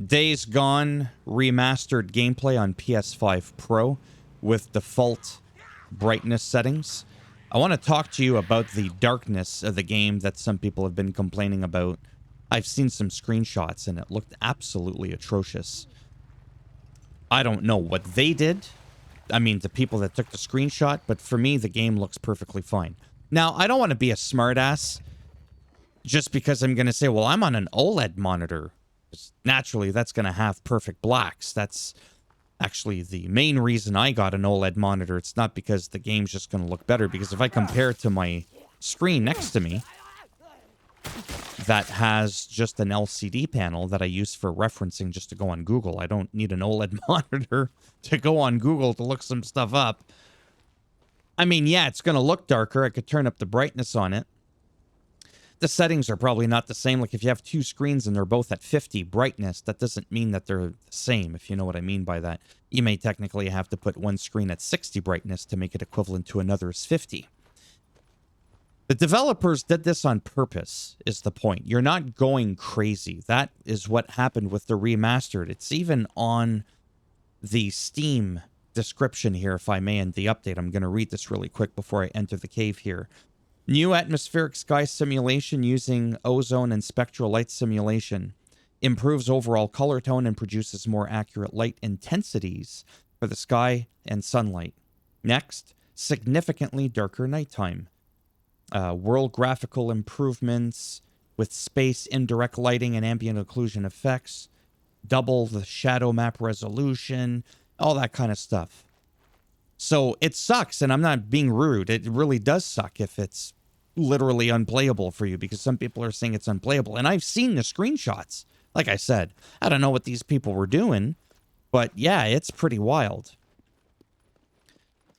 Days Gone Remastered gameplay on PS5 Pro with default brightness settings. I want to talk to you about the darkness of the game that some people have been complaining about. I've seen some screenshots and it looked absolutely atrocious. I don't know what they did. I mean, the people that took the screenshot, but for me, the game looks perfectly fine. Now, I don't want to be a smartass just because I'm going to say, well, I'm on an OLED monitor. Naturally, that's going to have perfect blacks. That's actually the main reason I got an OLED monitor. It's not because the game's just going to look better, because if I compare it to my screen next to me that has just an LCD panel that I use for referencing just to go on Google. I don't need an OLED monitor to go on Google to look some stuff up. I mean, yeah, it's going to look darker. I could turn up the brightness on it. The settings are probably not the same. Like if you have two screens and they're both at 50 brightness, that doesn't mean that they're the same, if you know what I mean by that. You may technically have to put one screen at 60 brightness to make it equivalent to another's 50. The developers did this on purpose, is the point. You're not going crazy. That is what happened with the remastered. It's even on the Steam description here, if I may, in the update. I'm going to read this really quick before I enter the cave here. New atmospheric sky simulation using ozone and spectral light simulation improves overall color tone and produces more accurate light intensities for the sky and sunlight. Next, significantly darker nighttime. World graphical improvements with space indirect lighting and ambient occlusion effects. Double the shadow map resolution. All that kind of stuff. So it sucks, and I'm not being rude. It really does suck if it's literally unplayable for you, because some people are saying it's unplayable. And I've seen the screenshots. Like I said, I don't know what these people were doing, but yeah, it's pretty wild.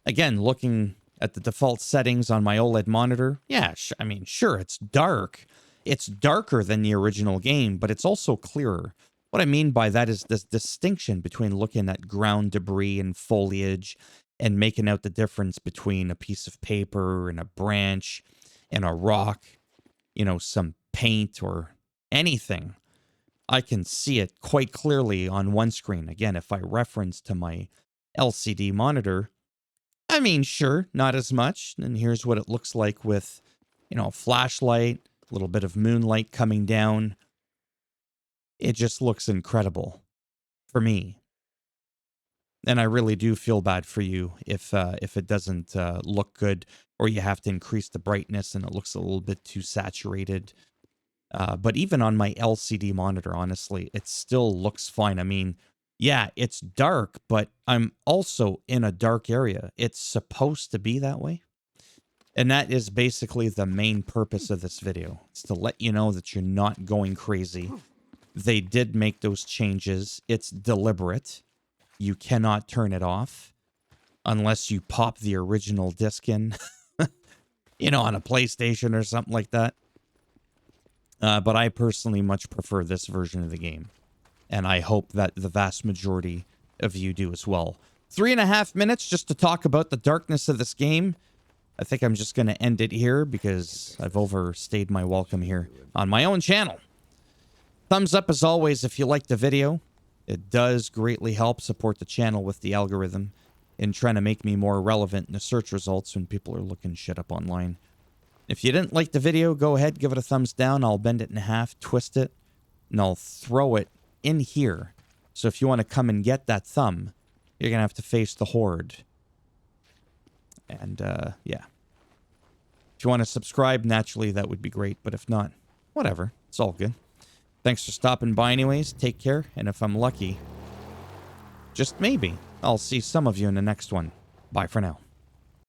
Again, looking at the default settings on my OLED monitor, yeah, I mean, sure, it's dark. It's darker than the original game, but it's also clearer. What I mean by that is this distinction between looking at ground debris and foliage and making out the difference between a piece of paper and a branch and a rock, you know, some paint or anything. I can see it quite clearly on one screen. Again, if I reference to my LCD monitor, I mean, sure, not as much. And here's what it looks like with, you know, a flashlight, a little bit of moonlight coming down. It just looks incredible for me. And I really do feel bad for you if it doesn't look good, or you have to increase the brightness and it looks a little bit too saturated. But even on my LCD monitor, honestly, it still looks fine. I mean, yeah, it's dark, but I'm also in a dark area. It's supposed to be that way. And that is basically the main purpose of this video. It's to let you know that you're not going crazy. They did make those changes. It's deliberate. You cannot turn it off unless you pop the original disc in, you know, on a PlayStation or something like that. But I personally much prefer this version of the game. And I hope that the vast majority of you do as well. 3.5 minutes just to talk about the darkness of this game. I think I'm just going to end it here because I've overstayed my welcome here on my own channel. Thumbs up as always if you liked the video. It does greatly help support the channel with the algorithm in trying to make me more relevant in the search results when people are looking shit up online. If you didn't like the video, go ahead, give it a thumbs down. I'll bend it in half, twist it, and I'll throw it in here. So if you want to come and get that thumb, you're going to have to face the horde. And, yeah. If you want to subscribe, naturally, that would be great. But if not, whatever. It's all good. Thanks for stopping by anyways. Take care. And if I'm lucky, just maybe, I'll see some of you in the next one. Bye for now.